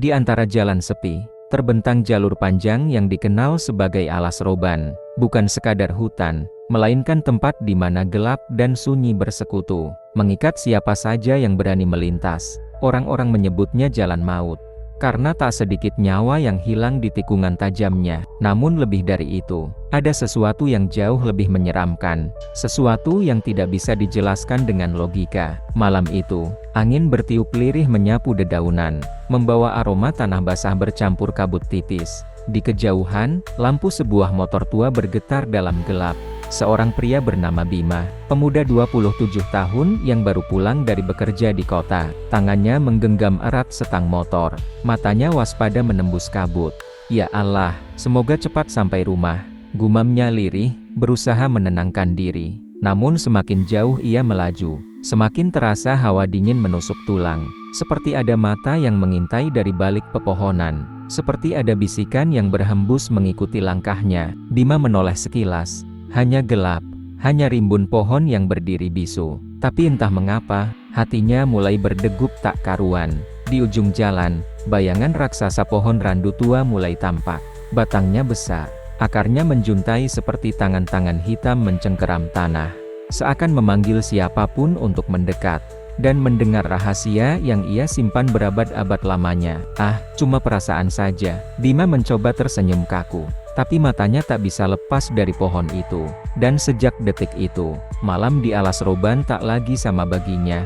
Di antara jalan sepi, terbentang jalur panjang yang dikenal sebagai alas roban, bukan sekadar hutan, melainkan tempat di mana gelap dan sunyi bersekutu, mengikat siapa saja yang berani melintas. Orang-orang menyebutnya jalan maut, karena tak sedikit nyawa yang hilang di tikungan tajamnya. Namun lebih dari itu, ada sesuatu yang jauh lebih menyeramkan, sesuatu yang tidak bisa dijelaskan dengan logika. Malam itu, angin bertiup lirih menyapu dedaunan, membawa aroma tanah basah bercampur kabut tipis. Di kejauhan, lampu sebuah motor tua bergetar dalam gelap. Seorang pria bernama Bima, pemuda 27 tahun yang baru pulang dari bekerja di kota. Tangannya menggenggam erat setang motor, matanya waspada menembus kabut. Ya Allah, semoga cepat sampai rumah, gumamnya lirih, berusaha menenangkan diri. Namun semakin jauh ia melaju, semakin terasa hawa dingin menusuk tulang. Seperti ada mata yang mengintai dari balik pepohonan, seperti ada bisikan yang berhembus mengikuti langkahnya. Bima menoleh sekilas. Hanya gelap, hanya rimbun pohon yang berdiri bisu. Tapi entah mengapa, hatinya mulai berdegup tak karuan. Di ujung jalan, bayangan raksasa pohon randu tua mulai tampak. Batangnya besar, akarnya menjuntai seperti tangan-tangan hitam mencengkeram tanah, seakan memanggil siapapun untuk mendekat dan mendengar rahasia yang ia simpan berabad-abad lamanya. Ah, cuma perasaan saja. Bima mencoba tersenyum kaku. Tapi matanya tak bisa lepas dari pohon itu. Dan sejak detik itu, malam di alas roban tak lagi sama baginya.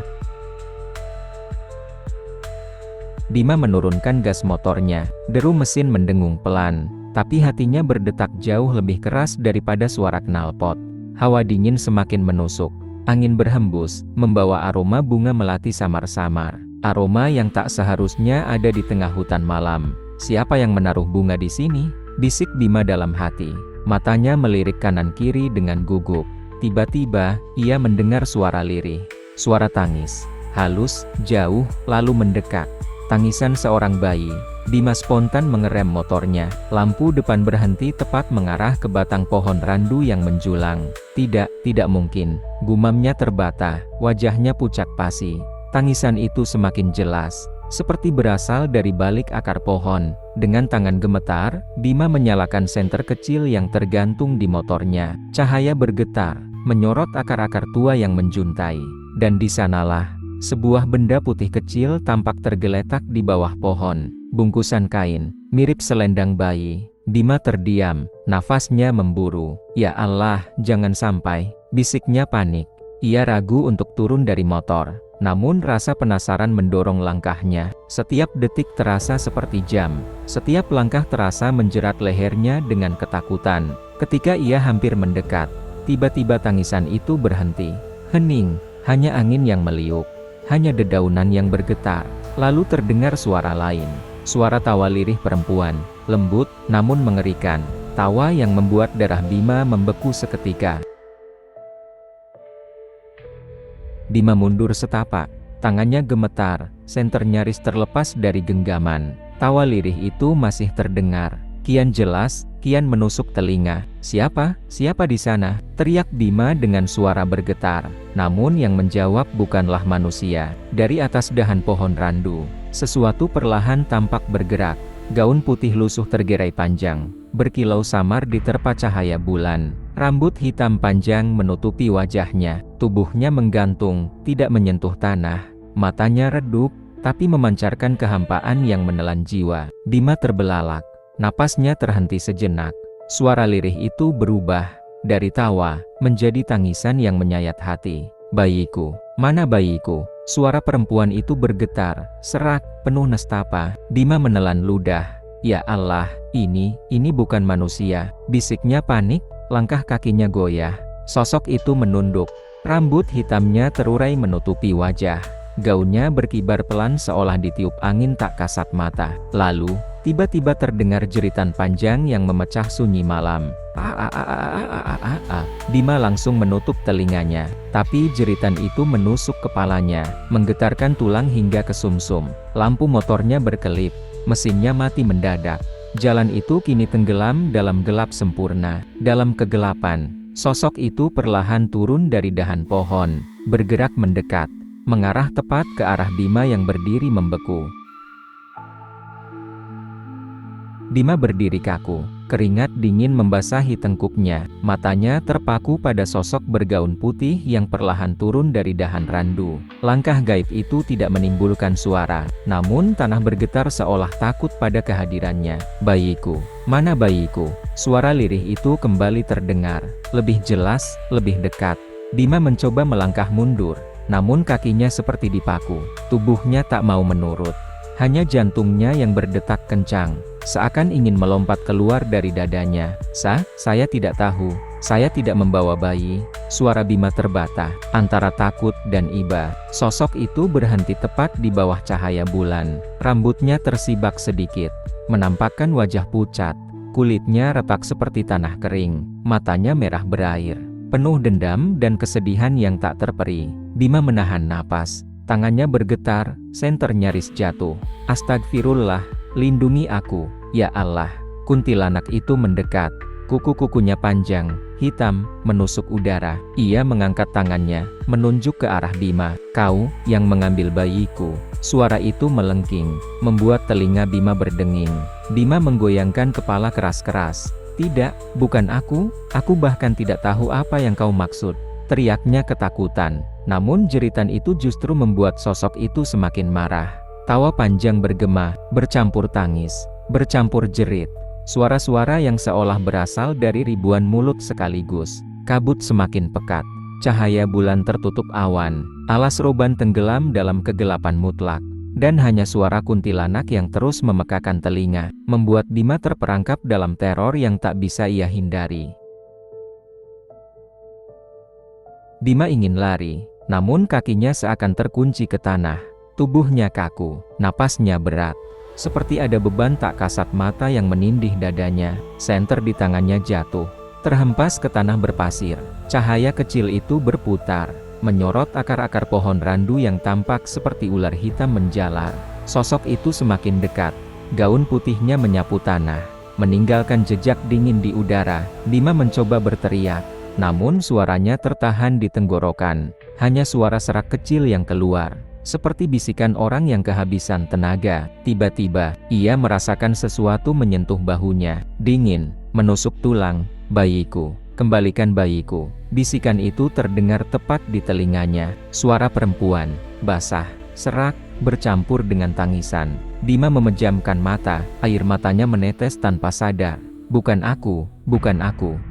Bima menurunkan gas motornya. Deru mesin mendengung pelan. Tapi hatinya berdetak jauh lebih keras daripada suara knalpot. Hawa dingin semakin menusuk. Angin berhembus, membawa aroma bunga melati samar-samar. Aroma yang tak seharusnya ada di tengah hutan malam. Siapa yang menaruh bunga di sini? Bisik Bima dalam hati. Matanya melirik kanan-kiri dengan gugup. Tiba-tiba, ia mendengar suara lirih. Suara tangis. Halus, jauh, lalu mendekat. Tangisan seorang bayi. Bima spontan mengerem motornya. Lampu depan berhenti tepat mengarah ke batang pohon randu yang menjulang. Tidak mungkin. Gumamnya terbata. Wajahnya pucat pasi. Tangisan itu semakin jelas, seperti berasal dari balik akar pohon. Dengan tangan gemetar, Bima menyalakan senter kecil yang tergantung di motornya. Cahaya bergetar, menyorot akar-akar tua yang menjuntai. Dan di sanalah, sebuah benda putih kecil tampak tergeletak di bawah pohon. Bungkusan kain, mirip selendang bayi. Bima terdiam, nafasnya memburu. Ya Allah, jangan sampai, bisiknya panik. Ia ragu untuk turun dari motor. Namun rasa penasaran mendorong langkahnya. Setiap detik terasa seperti jam. Setiap langkah terasa menjerat lehernya dengan ketakutan. Ketika ia hampir mendekat, tiba-tiba tangisan itu berhenti. Hening, hanya angin yang meliuk. Hanya dedaunan yang bergetar. Lalu terdengar suara lain. Suara tawa lirih perempuan, lembut, namun mengerikan. Tawa yang membuat darah Bima membeku seketika. Bima mundur setapak, tangannya gemetar, senter nyaris terlepas dari genggaman. Tawa lirih itu masih terdengar, kian jelas, kian menusuk telinga. Siapa? Siapa di sana? Teriak Bima dengan suara bergetar. Namun yang menjawab bukanlah manusia. Dari atas dahan pohon randu, sesuatu perlahan tampak bergerak. Gaun putih lusuh tergerai panjang, berkilau samar diterpa cahaya bulan. Rambut hitam panjang menutupi wajahnya, tubuhnya menggantung, tidak menyentuh tanah. Matanya redup, tapi memancarkan kehampaan yang menelan jiwa. Bima terbelalak, napasnya terhenti sejenak. Suara lirih itu berubah, dari tawa, menjadi tangisan yang menyayat hati. Bayiku, mana bayiku? Suara perempuan itu bergetar, serak, penuh nestapa. Bima menelan ludah. Ya Allah, ini bukan manusia. Bisiknya panik. Langkah kakinya goyah. Sosok itu menunduk. Rambut hitamnya terurai menutupi wajah. Gaunnya berkibar pelan seolah ditiup angin tak kasat mata. Lalu, tiba-tiba terdengar jeritan panjang yang memecah sunyi malam. Bima langsung menutup telinganya. Tapi jeritan itu menusuk kepalanya, menggetarkan tulang hingga ke sumsum. Lampu motornya berkelip. Mesinnya mati mendadak. Jalan itu kini tenggelam dalam gelap sempurna. Dalam kegelapan, sosok itu perlahan turun dari dahan pohon, bergerak mendekat, mengarah tepat ke arah Bima yang berdiri membeku. Bima berdiri kaku. Keringat dingin membasahi tengkuknya. Matanya terpaku pada sosok bergaun putih yang perlahan turun dari dahan randu. Langkah gaib itu tidak menimbulkan suara, namun tanah bergetar seolah takut pada kehadirannya. "Bayiku, mana bayiku?" Suara lirih itu kembali terdengar. Lebih jelas, lebih dekat. Bima mencoba melangkah mundur, namun kakinya seperti dipaku. Tubuhnya tak mau menurut. Hanya jantungnya yang berdetak kencang, seakan ingin melompat keluar dari dadanya. Saya tidak tahu. Saya tidak membawa bayi." Suara Bima terbata, antara takut dan iba. Sosok itu berhenti tepat di bawah cahaya bulan. Rambutnya tersibak sedikit, menampakkan wajah pucat. Kulitnya retak seperti tanah kering. Matanya merah berair, penuh dendam dan kesedihan yang tak terperi. Bima menahan napas. Tangannya bergetar, senter nyaris jatuh. "Astagfirullah, lindungi aku, ya Allah." Kuntilanak itu mendekat. Kuku-kukunya panjang, hitam, menusuk udara. Ia mengangkat tangannya, menunjuk ke arah Bima. "Kau, yang mengambil bayiku." Suara itu melengking, membuat telinga Bima berdenging. Bima menggoyangkan kepala keras-keras. "Tidak, bukan aku bahkan tidak tahu apa yang kau maksud." Teriaknya ketakutan, namun jeritan itu justru membuat sosok itu semakin marah. Tawa panjang bergema, bercampur tangis, bercampur jerit. Suara-suara yang seolah berasal dari ribuan mulut sekaligus. Kabut semakin pekat. Cahaya bulan tertutup awan. Alas roban tenggelam dalam kegelapan mutlak. Dan hanya suara kuntilanak yang terus memekakan telinga, membuat Bima terperangkap dalam teror yang tak bisa ia hindari. Bima ingin lari, namun kakinya seakan terkunci ke tanah. Tubuhnya kaku, napasnya berat. Seperti ada beban tak kasat mata yang menindih dadanya. Senter di tangannya jatuh, terhempas ke tanah berpasir. Cahaya kecil itu berputar, menyorot akar-akar pohon randu yang tampak seperti ular hitam menjalar. Sosok itu semakin dekat. Gaun putihnya menyapu tanah, meninggalkan jejak dingin di udara. Bima mencoba berteriak, namun suaranya tertahan di tenggorokan. Hanya suara serak kecil yang keluar, seperti bisikan orang yang kehabisan tenaga. Tiba-tiba, ia merasakan sesuatu menyentuh bahunya, dingin, menusuk tulang. "Bayiku, kembalikan bayiku." Bisikan itu terdengar tepat di telinganya. Suara perempuan, basah, serak, bercampur dengan tangisan. Bima memejamkan mata, air matanya menetes tanpa sadar. Bukan aku."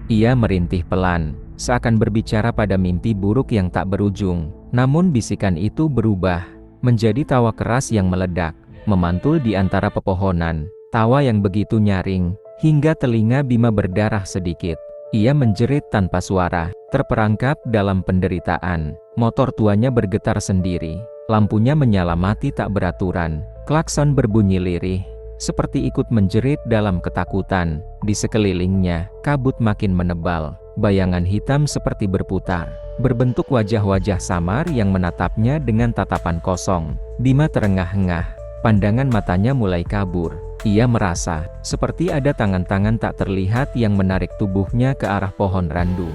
Ia merintih pelan, seakan berbicara pada mimpi buruk yang tak berujung. Namun bisikan itu berubah menjadi tawa keras yang meledak, memantul di antara pepohonan. Tawa yang begitu nyaring, hingga telinga Bima berdarah sedikit. Ia menjerit tanpa suara, terperangkap dalam penderitaan. Motor tuanya bergetar sendiri. Lampunya menyala mati tak beraturan. Klakson berbunyi lirih, seperti ikut menjerit dalam ketakutan. Di sekelilingnya, kabut makin menebal. Bayangan hitam seperti berputar, berbentuk wajah-wajah samar yang menatapnya dengan tatapan kosong. Bima terengah-engah, pandangan matanya mulai kabur. Ia merasa, seperti ada tangan-tangan tak terlihat yang menarik tubuhnya ke arah pohon randu.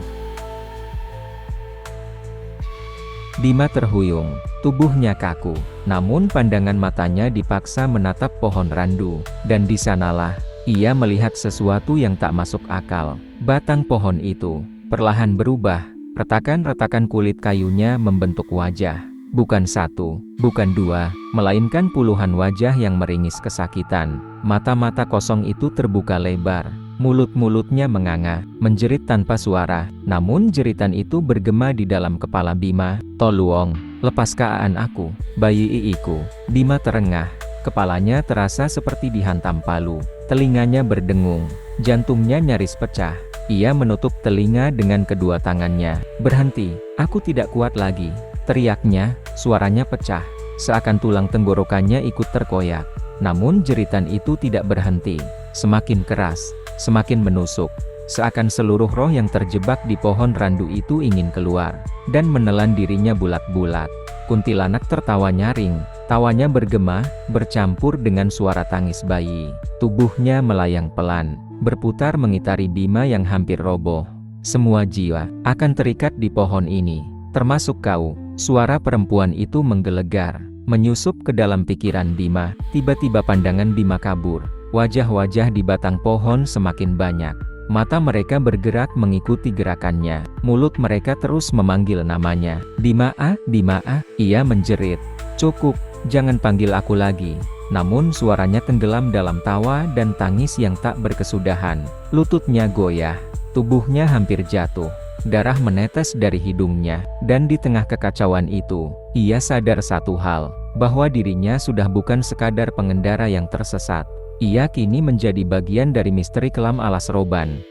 Bima terhuyung, tubuhnya kaku, namun pandangan matanya dipaksa menatap pohon randu. Dan di sanalah, ia melihat sesuatu yang tak masuk akal. Batang pohon itu perlahan berubah, retakan-retakan kulit kayunya membentuk wajah. Bukan satu, bukan dua, melainkan puluhan wajah yang meringis kesakitan. Mata-mata kosong itu terbuka lebar, mulut-mulutnya menganga, menjerit tanpa suara. Namun jeritan itu bergema di dalam kepala Bima. "Toluong, lepaskan aku, bayi iiku." Bima terengah, kepalanya terasa seperti dihantam palu. Telinganya berdengung, jantungnya nyaris pecah. Ia menutup telinga dengan kedua tangannya. "Berhenti, aku tidak kuat lagi," teriaknya. Suaranya pecah, seakan tulang tenggorokannya ikut terkoyak. Namun jeritan itu tidak berhenti, semakin keras, semakin menusuk. Seakan seluruh roh yang terjebak di pohon randu itu ingin keluar, dan menelan dirinya bulat-bulat. Kuntilanak tertawa nyaring, tawanya bergema, bercampur dengan suara tangis bayi. Tubuhnya melayang pelan, berputar mengitari Bima yang hampir roboh. "Semua jiwa akan terikat di pohon ini, termasuk kau." Suara perempuan itu menggelegar, menyusup ke dalam pikiran Bima. Tiba-tiba pandangan Bima kabur, Wajah-wajah di batang pohon semakin banyak. Mata mereka bergerak mengikuti gerakannya. Mulut mereka terus memanggil namanya. Bima ah, Bima ah, ia menjerit. Cukup, jangan panggil aku lagi. Namun suaranya tenggelam dalam tawa dan tangis yang tak berkesudahan. Lututnya goyah, tubuhnya hampir jatuh. Darah menetes dari hidungnya, dan di tengah kekacauan itu, ia sadar satu hal, bahwa dirinya sudah bukan sekadar pengendara yang tersesat. Ia kini menjadi bagian dari misteri kelam alas roban.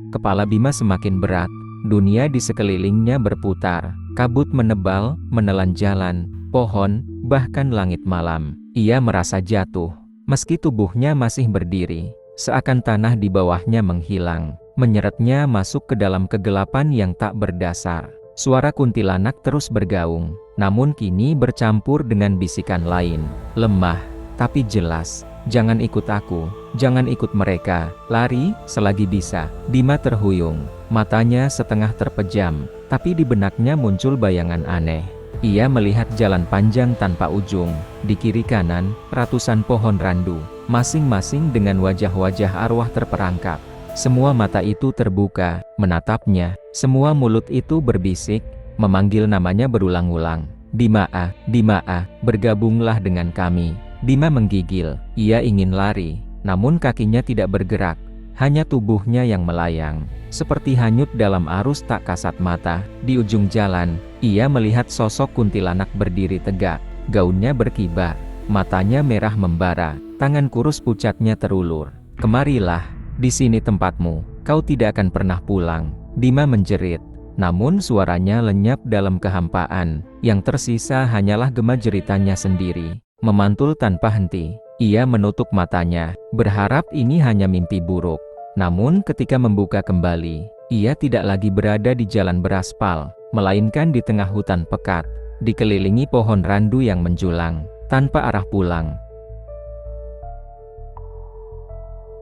Kepala Bima semakin berat, dunia di sekelilingnya berputar, kabut menebal, menelan jalan, pohon, bahkan langit malam. Ia merasa jatuh, meski tubuhnya masih berdiri, seakan tanah di bawahnya menghilang, menyeretnya masuk ke dalam kegelapan yang tak berdasar. Suara kuntilanak terus bergaung, namun kini bercampur dengan bisikan lain, lemah, tapi jelas. Jangan ikut aku, jangan ikut mereka, lari, selagi bisa. Bima terhuyung, matanya setengah terpejam, tapi di benaknya muncul bayangan aneh. Ia melihat jalan panjang tanpa ujung, di kiri kanan, ratusan pohon randu, masing-masing dengan wajah-wajah arwah terperangkap. Semua mata itu terbuka, menatapnya, semua mulut itu berbisik, memanggil namanya berulang-ulang. Bima ah, bergabunglah dengan kami. Bima menggigil, ia ingin lari, namun kakinya tidak bergerak, hanya tubuhnya yang melayang, seperti hanyut dalam arus tak kasat mata. Di ujung jalan, ia melihat sosok kuntilanak berdiri tegak, gaunnya berkibar, matanya merah membara, tangan kurus pucatnya terulur. Kemarilah, di sini tempatmu, kau tidak akan pernah pulang. Bima menjerit, namun suaranya lenyap dalam kehampaan, yang tersisa hanyalah gema jeritannya sendiri, memantul tanpa henti. Ia menutup matanya, berharap ini hanya mimpi buruk. Namun ketika membuka kembali, ia tidak lagi berada di jalan beraspal, melainkan di tengah hutan pekat, dikelilingi pohon randu yang menjulang, tanpa arah pulang.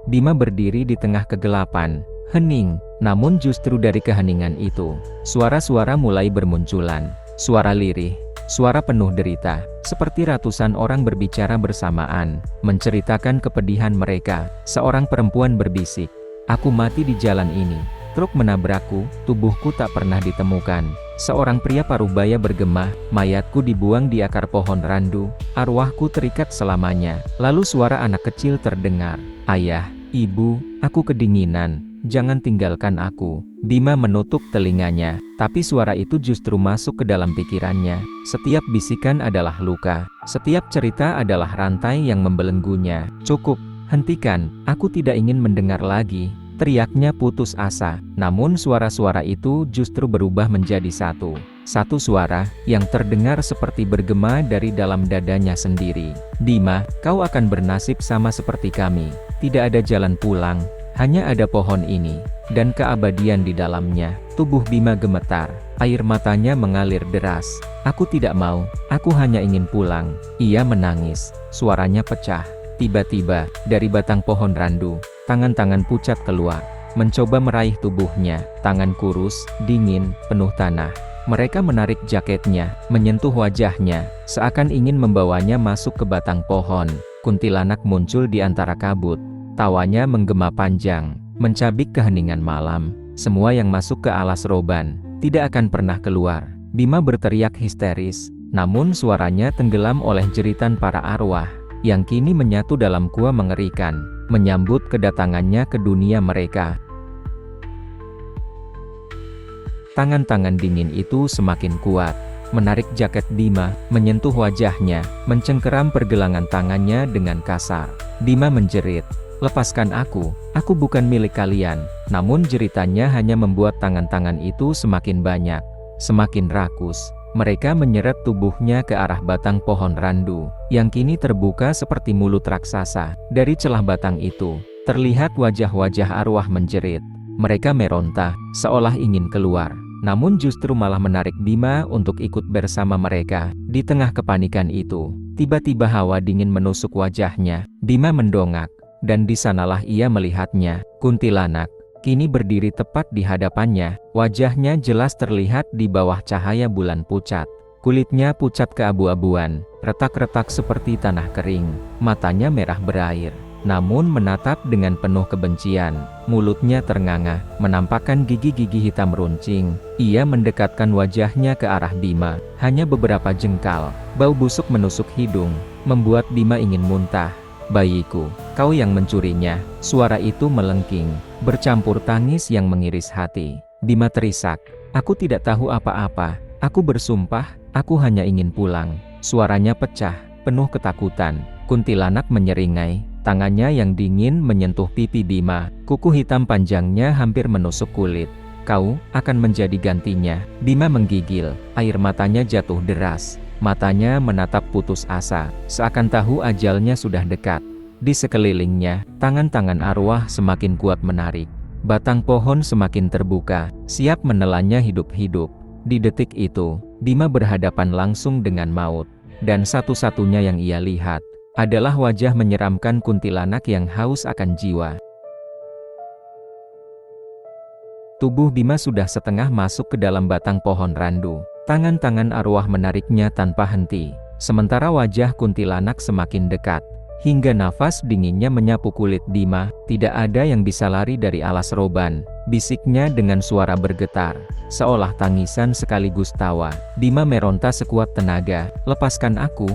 Bima berdiri di tengah kegelapan, hening, namun justru dari keheningan itu, suara-suara mulai bermunculan, suara lirih, suara penuh derita, seperti ratusan orang berbicara bersamaan, menceritakan kepedihan mereka. Seorang perempuan berbisik, "Aku mati di jalan ini. Truk menabrakku, tubuhku tak pernah ditemukan." Seorang pria paruhbaya bergema, "Mayatku dibuang di akar pohon randu, arwahku terikat selamanya." Lalu suara anak kecil terdengar, "Ayah, ibu, aku kedinginan, jangan tinggalkan aku." Bima menutup telinganya, tapi suara itu justru masuk ke dalam pikirannya. Setiap bisikan adalah luka, setiap cerita adalah rantai yang membelenggunya. "Cukup, hentikan, aku tidak ingin mendengar lagi," teriaknya putus asa. Namun suara-suara itu justru berubah menjadi satu suara, yang terdengar seperti bergema dari dalam dadanya sendiri. "Bima, kau akan bernasib sama seperti kami. Tidak ada jalan pulang, hanya ada pohon ini, dan keabadian di dalamnya." Tubuh Bima gemetar, air matanya mengalir deras. "Aku tidak mau, aku hanya ingin pulang." Ia menangis, suaranya pecah. Tiba-tiba, dari batang pohon randu, tangan-tangan pucat keluar, mencoba meraih tubuhnya. Tangan kurus, dingin, penuh tanah. Mereka menarik jaketnya, menyentuh wajahnya, seakan ingin membawanya masuk ke batang pohon. Kuntilanak muncul di antara kabut. Tawanya menggema panjang, mencabik keheningan malam. Semua yang masuk ke alas roban, tidak akan pernah keluar. Bima berteriak histeris, namun suaranya tenggelam oleh jeritan para arwah, yang kini menyatu dalam gua mengerikan, menyambut kedatangannya ke dunia mereka. Tangan-tangan dingin itu semakin kuat, menarik jaket Bima, menyentuh wajahnya, mencengkeram pergelangan tangannya dengan kasar. Bima menjerit, "Lepaskan aku bukan milik kalian." Namun jeritannya hanya membuat tangan-tangan itu semakin banyak, semakin rakus. Mereka menyeret tubuhnya ke arah batang pohon randu, yang kini terbuka seperti mulut raksasa. Dari celah batang itu, terlihat wajah-wajah arwah menjerit. Mereka meronta, seolah ingin keluar, namun justru malah menarik Bima untuk ikut bersama mereka. Di tengah kepanikan itu, tiba-tiba hawa dingin menusuk wajahnya. Bima mendongak, dan di sanalah ia melihatnya, kuntilanak, kini berdiri tepat di hadapannya. Wajahnya jelas terlihat di bawah cahaya bulan pucat. Kulitnya pucat keabu-abuan, retak-retak seperti tanah kering, matanya merah berair, namun menatap dengan penuh kebencian. Mulutnya ternganga, menampakkan gigi-gigi hitam runcing. Ia mendekatkan wajahnya ke arah Bima, hanya beberapa jengkal. Bau busuk menusuk hidung, membuat Bima ingin muntah. "Bayiku, kau yang mencurinya." Suara itu melengking, bercampur tangis yang mengiris hati. Bima terisak, "Aku tidak tahu apa-apa. Aku bersumpah, aku hanya ingin pulang." Suaranya pecah, penuh ketakutan. Kuntilanak menyeringai, tangannya yang dingin menyentuh pipi Bima. Kuku hitam panjangnya hampir menusuk kulit. "Kau akan menjadi gantinya." Bima menggigil, air matanya jatuh deras. Matanya menatap putus asa, seakan tahu ajalnya sudah dekat. Di sekelilingnya, tangan-tangan arwah semakin kuat menarik. Batang pohon semakin terbuka, siap menelannya hidup-hidup. Di detik itu, Bima berhadapan langsung dengan maut. Dan satu-satunya yang ia lihat adalah wajah menyeramkan kuntilanak yang haus akan jiwa. Tubuh Bima sudah setengah masuk ke dalam batang pohon randu. Tangan-tangan arwah menariknya tanpa henti. Sementara wajah kuntilanak semakin dekat, hingga nafas dinginnya menyapu kulit Bima. "Tidak ada yang bisa lari dari alas roban," bisiknya dengan suara bergetar, seolah tangisan sekaligus tawa. Bima meronta sekuat tenaga, "Lepaskan aku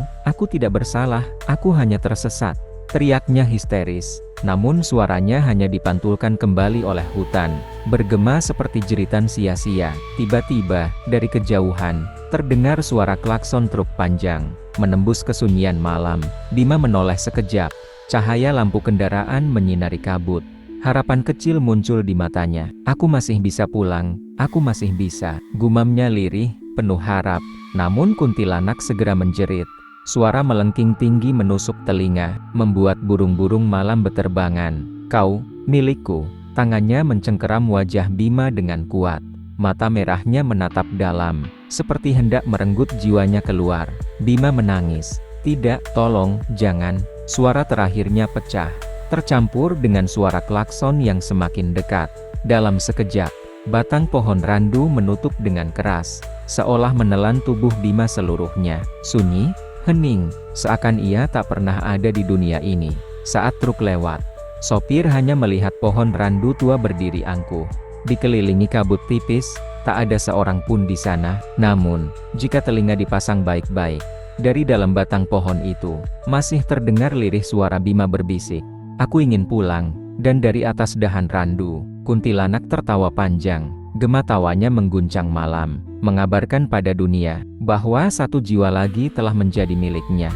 tidak bersalah, aku hanya tersesat." Teriaknya histeris, namun suaranya hanya dipantulkan kembali oleh hutan, bergema seperti jeritan sia-sia. Tiba-tiba, dari kejauhan, terdengar suara klakson truk panjang, menembus kesunyian malam. Bima menoleh sekejap, cahaya lampu kendaraan menyinari kabut. Harapan kecil muncul di matanya. "Aku masih bisa pulang, aku masih bisa," gumamnya lirih, penuh harap. Namun kuntilanak segera menjerit. Suara melengking tinggi menusuk telinga, membuat burung-burung malam beterbangan. "Kau, milikku." Tangannya mencengkeram wajah Bima dengan kuat. Mata merahnya menatap dalam, seperti hendak merenggut jiwanya keluar. Bima menangis. "Tidak, tolong, jangan." Suara terakhirnya pecah, tercampur dengan suara klakson yang semakin dekat. Dalam sekejap, batang pohon randu menutup dengan keras, seolah menelan tubuh Bima seluruhnya. Sunyi, hening, seakan ia tak pernah ada di dunia ini. Saat truk lewat, sopir hanya melihat pohon randu tua berdiri angkuh, dikelilingi kabut tipis, tak ada seorang pun di sana. Namun, jika telinga dipasang baik-baik, dari dalam batang pohon itu, masih terdengar lirih suara Bima berbisik, "Aku ingin pulang." Dan dari atas dahan randu, kuntilanak tertawa panjang. Gema tawanya mengguncang malam, mengabarkan pada dunia bahwa satu jiwa lagi telah menjadi miliknya.